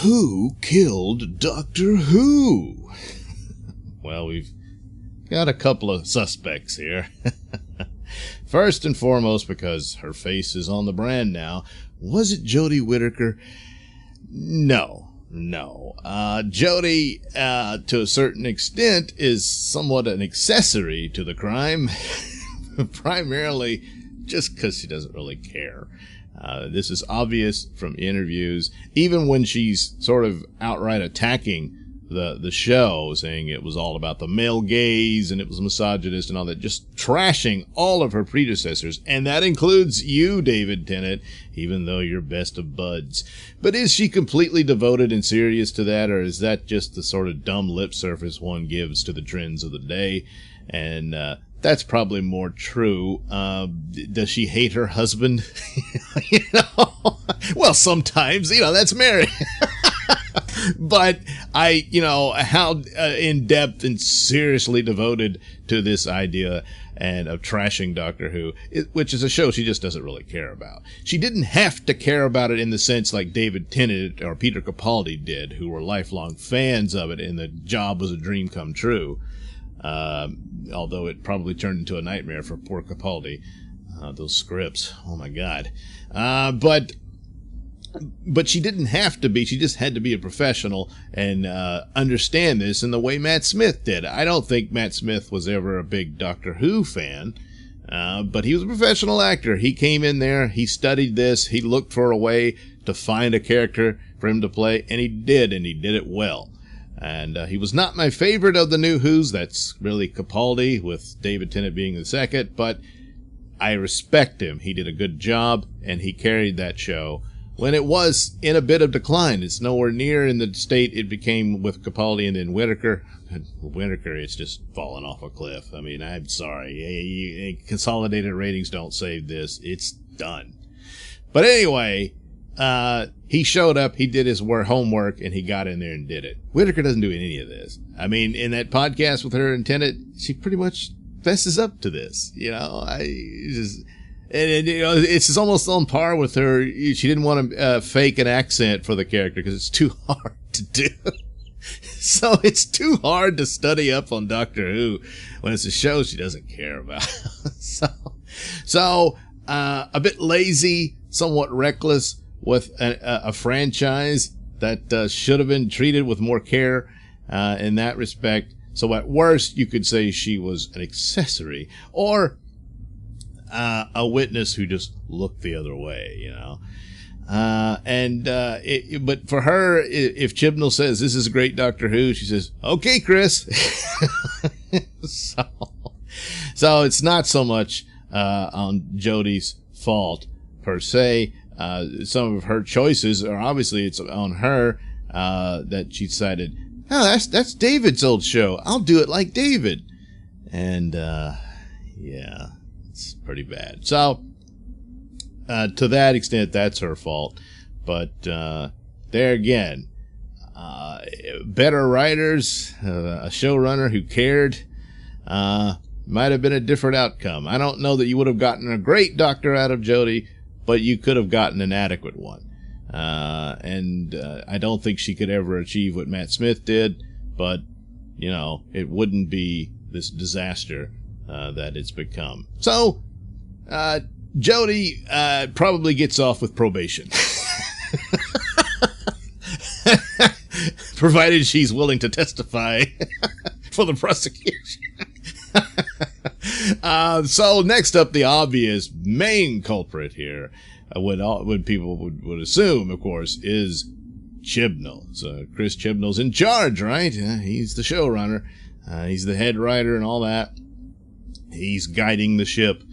Who killed Doctor Who? Well, we've got a couple of suspects here. First and foremost, because her face is on the brand now, was it Jodie Whittaker? No. Jodie, to a certain extent, is somewhat an accessory to the crime, primarily just because she doesn't really care. This is obvious from interviews, even when she's sort of outright attacking the show, saying it was all about the male gaze and it was misogynist and all that, just trashing all of her predecessors, and that includes you, David Tennant, even though you're best of buds. But is she completely devoted and serious to that, or is that just the sort of dumb lip service one gives to the trends of the day? And that's probably more true. Does she hate her husband? Well, sometimes, that's Mary. But how in-depth and seriously devoted to this idea and of trashing Doctor Who, which is a show she just doesn't really care about. She didn't have to care about it in the sense like David Tennant or Peter Capaldi did, who were lifelong fans of it, and the job was a dream come true. Although it probably turned into a nightmare for poor Capaldi. Those scripts, oh my God. But she didn't have to be. She just had to be a professional and understand this in the way Matt Smith did. I don't think Matt Smith was ever a big Doctor Who fan, but he was a professional actor. He came in there, he studied this, he looked for a way to find a character for him to play, and he did it well. And he was not my favorite of the new Who's. That's really Capaldi, with David Tennant being the second, but I respect him. He did a good job, and he carried that show when it was in a bit of decline. It's nowhere near in the state it became with Capaldi and then Whittaker. Whittaker, it's just fallen off a cliff. I mean, I'm sorry. Consolidated ratings don't save this. It's done. But anyway, he showed up, he did his homework, and he got in there and did it. Whittaker doesn't do any of this. I mean, in that podcast with her and Tennant, she pretty much fesses up to this. It's almost on par with her. She didn't want to fake an accent for the character because it's too hard to do. So it's too hard to study up on Doctor Who when it's a show she doesn't care about. So a bit lazy, somewhat reckless with a franchise that should have been treated with more care in that respect. So at worst, you could say she was an accessory or a witness who just looked the other way, but for her, if Chibnall says this is a great Doctor Who, she says, okay, Chris. So it's not so much on Jodie's fault per se. Some of her choices are obviously it's on her, that she decided, oh, that's David's old show. I'll do it like David. And, yeah. It's pretty bad. So, to that extent, that's her fault. But there again, better writers, a showrunner who cared, might have been a different outcome. I don't know that you would have gotten a great doctor out of Jodie, but you could have gotten an adequate one. And I don't think she could ever achieve what Matt Smith did, but, it wouldn't be this disaster that it's become. So, Jodie probably gets off with probation. Provided she's willing to testify for the prosecution. So next up, the obvious main culprit here, what people would assume, of course, is Chibnall. So Chris Chibnall's in charge, right? He's the showrunner. He's the head writer and all that. He's guiding the ship.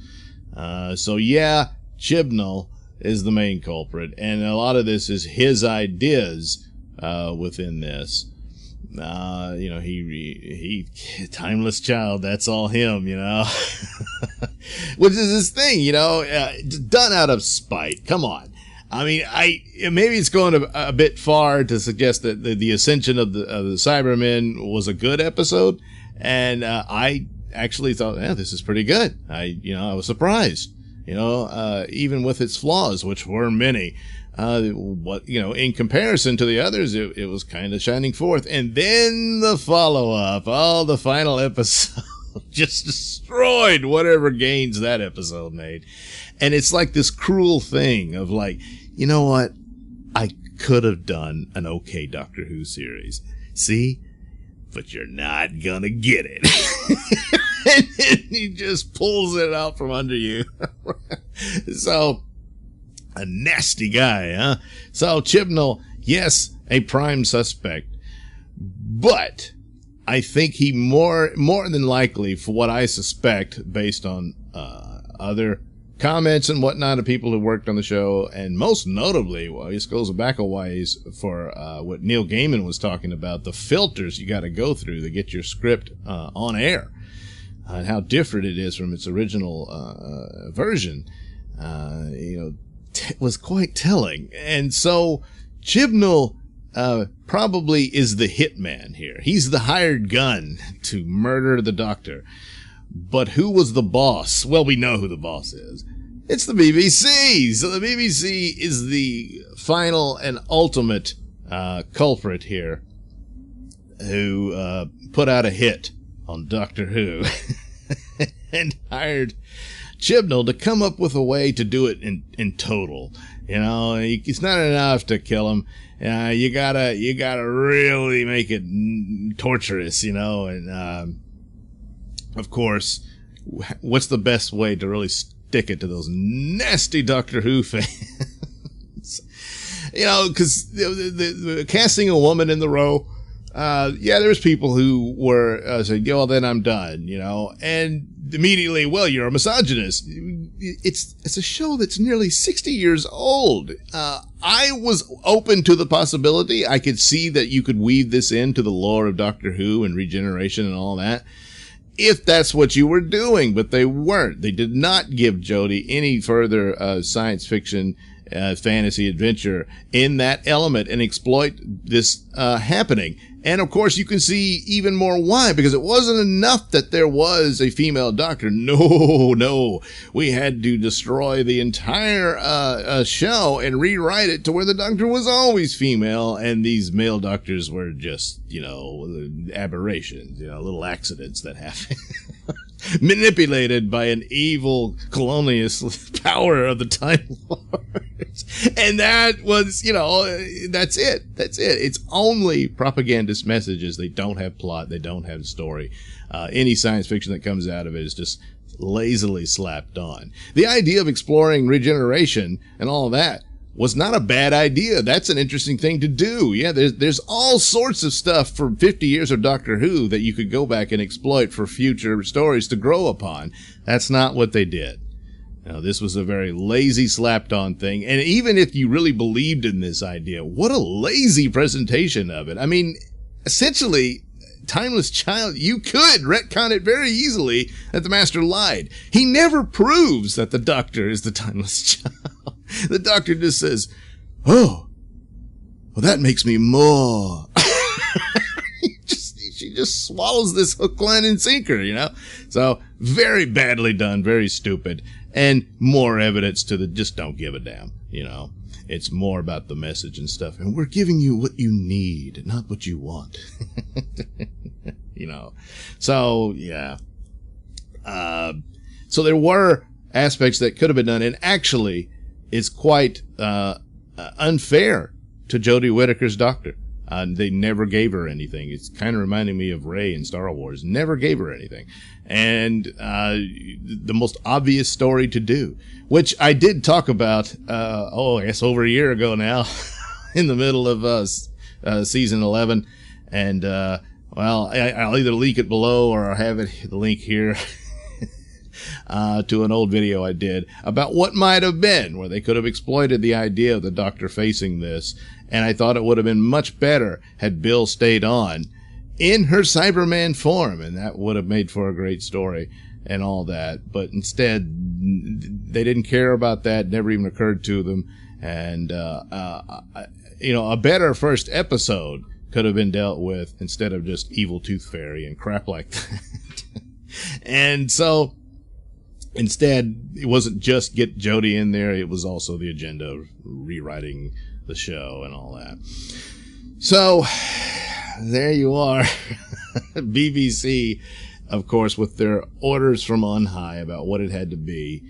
So yeah, Chibnall is the main culprit, and a lot of this is his ideas within this. He timeless child, that's all him, which is his thing, done out of spite. Come on. I mean, maybe it's going a bit far to suggest that the ascension of the Cybermen was a good episode, and I actually thought, yeah, this is pretty good. I was surprised, even with its flaws, which were many. in comparison to the others, it was kind of shining forth. And then the follow-up, the final episode just destroyed whatever gains that episode made. And it's like this cruel thing of like, you know what? I could have done an okay Doctor Who series. See? But you're not gonna get it. And then he just pulls it out from under you. So, a nasty guy, huh? So, Chibnall, yes, a prime suspect. But I think he more than likely, for what I suspect, based on other comments and whatnot of people who worked on the show, and most notably, well, this goes back a ways for what Neil Gaiman was talking about, the filters you got to go through to get your script on air, and how different it is from its original version, was quite telling. And so Chibnall probably is the hitman here. He's the hired gun to murder the Doctor. But who was the boss? Well, we know who the boss is. It's the BBC. So the BBC is the final and ultimate culprit here, who put out a hit on Doctor Who and hired Chibnall to come up with a way to do it in total. It's not enough to kill him. You gotta really make it torturous, and of course, what's the best way to really stick it to those nasty Doctor Who fans? Because the casting a woman in the role, there's people who were saying, well, then I'm done, and immediately, well, you're a misogynist. It's a show that's nearly 60 years old. I was open to the possibility. I could see that you could weave this into the lore of Doctor Who and regeneration and all that, if that's what you were doing, but they weren't. They did not give Jodie any further science fiction, fantasy adventure in that element and exploit this happening. And of course, you can see even more why, because it wasn't enough that there was a female doctor. No, we had to destroy the entire show and rewrite it to where the doctor was always female, and these male doctors were just, aberrations, little accidents that happen. Manipulated by an evil colonialist power of the Time Lords. And that was, that's it. It's only propagandist messages. They don't have plot. They don't have story. Any science fiction that comes out of it is just lazily slapped on. The idea of exploring regeneration and all of that was not a bad idea. That's an interesting thing to do. Yeah, there's all sorts of stuff from 50 years of Doctor Who that you could go back and exploit for future stories to grow upon. That's not what they did. This was a very lazy, slapped-on thing. And even if you really believed in this idea, what a lazy presentation of it. I mean, essentially, Timeless Child, you could retcon it very easily that the Master lied. He never proves that the Doctor is the Timeless Child. The Doctor just says, oh, well, that makes me more. She just swallows this hook, line, and sinker, So, very badly done, very stupid, and more evidence to the just don't give a damn, It's more about the message and stuff, and we're giving you what you need, not what you want. So, yeah. So there were aspects that could have been done, and actually, it's quite unfair to Jodie Whittaker's Doctor. They never gave her anything. It's kind of reminding me of Rey in Star Wars. Never gave her anything. And the most obvious story to do, which I did talk about, I guess over a year ago now, in the middle of season 11. And, I'll either link it below or I'll have the link here. To an old video I did about what might have been, where they could have exploited the idea of the Doctor facing this, and I thought it would have been much better had Bill stayed on in her Cyberman form, and that would have made for a great story and all that. But instead, they didn't care about that, never even occurred to them, and a better first episode could have been dealt with instead of just Evil Tooth Fairy and crap like that. And so Instead, it wasn't just get Jodie in there, it was also the agenda of rewriting the show and all that. So, there you are. BBC, of course, with their orders from on high about what it had to be,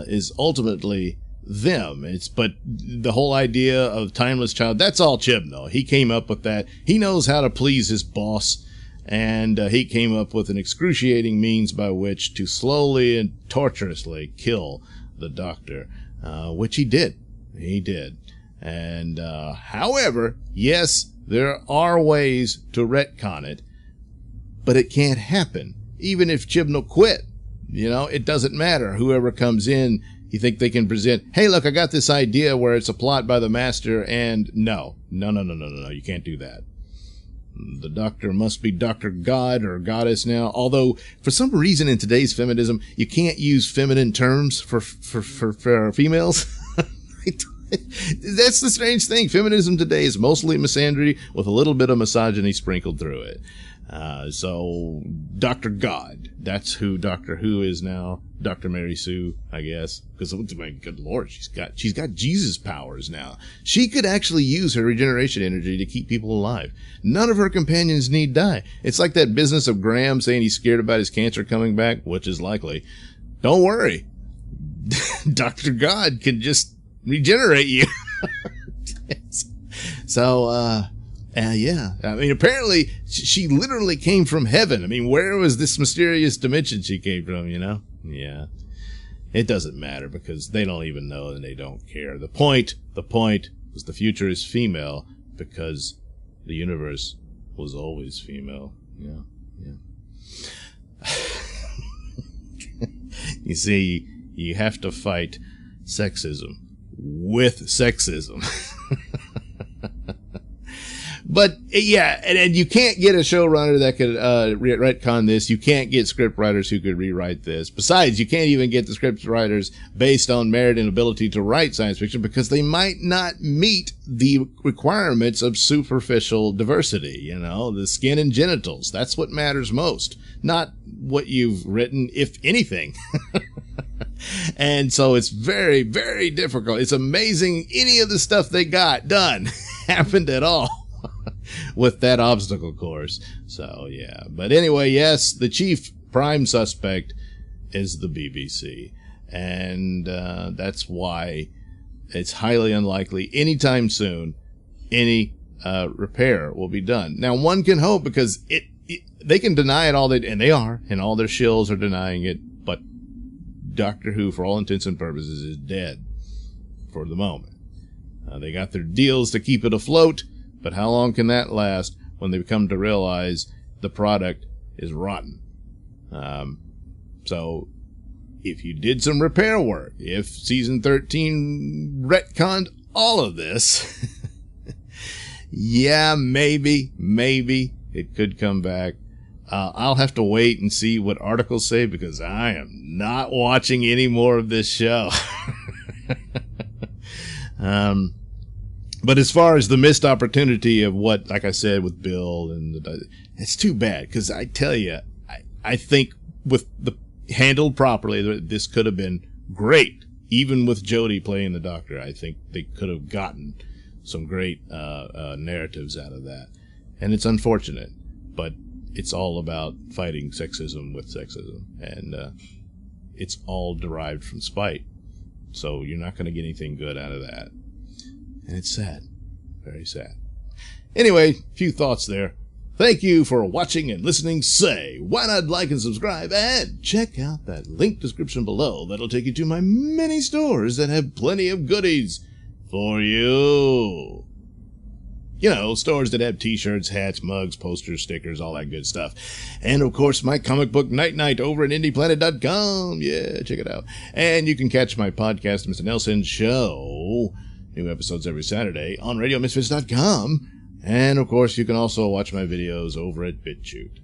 is ultimately them. But the whole idea of Timeless Child, that's all Chibnall. He came up with that. He knows how to please his boss. And he came up with an excruciating means by which to slowly and torturously kill the Doctor, which he did. He did. And, however, yes, there are ways to retcon it, but it can't happen. Even if Chibnall quit, it doesn't matter. Whoever comes in, you think they can present, hey, look, I got this idea where it's a plot by the Master, and no, you can't do that. The Doctor must be Dr. God or Goddess now. Although, for some reason in today's feminism, you can't use feminine terms for females. That's the strange thing. Feminism today is mostly misandry with a little bit of misogyny sprinkled through it. So, Dr. God. That's who Doctor Who is now. Dr. Mary Sue, I guess. Because, my good Lord, she's got Jesus powers now. She could actually use her regeneration energy to keep people alive. None of her companions need die. It's like that business of Graham saying he's scared about his cancer coming back, which is likely. Don't worry. Dr. God can just regenerate you. So, yeah. I mean, apparently, she literally came from heaven. I mean, where was this mysterious dimension she came from, Yeah. It doesn't matter because they don't even know and they don't care. The point was the future is female because the universe was always female. Yeah. You see, you have to fight sexism with sexism. But, yeah, and you can't get a showrunner that could retcon this. You can't get script writers who could rewrite this. Besides, you can't even get the script writers based on merit and ability to write science fiction because they might not meet the requirements of superficial diversity, the skin and genitals. That's what matters most, not what you've written, if anything. And so it's very, very difficult. It's amazing any of the stuff they got done happened at all. With that obstacle course. So, yeah. But anyway, yes, the chief prime suspect is the BBC. And that's why it's highly unlikely anytime soon any repair will be done. Now, one can hope because they can deny it all, and they are, and all their shills are denying it, but Doctor Who, for all intents and purposes, is dead for the moment. They got their deals to keep it afloat, but how long can that last when they come to realize the product is rotten? So, if you did some repair work, if season 13 retconned all of this, yeah, maybe it could come back. I'll have to wait and see what articles say because I am not watching any more of this show. But as far as the missed opportunity of what, like I said, with Bill, it's too bad because I tell you, I think with the handled properly, this could have been great. Even with Jodie playing the Doctor, I think they could have gotten some great narratives out of that. And it's unfortunate, but it's all about fighting sexism with sexism, and it's all derived from spite. So you're not going to get anything good out of that. And it's sad. Very sad. Anyway, few thoughts there. Thank you for watching and listening. Say, why not like and subscribe and check out that link description below. That'll take you to my many stores that have plenty of goodies for you. Stores that have t-shirts, hats, mugs, posters, stickers, all that good stuff. And, of course, my comic book Night over at IndiePlanet.com. Yeah, check it out. And you can catch my podcast, Mr Nailsin Show. New episodes every Saturday on RadioMisfits.com. And, of course, you can also watch my videos over at BitChute.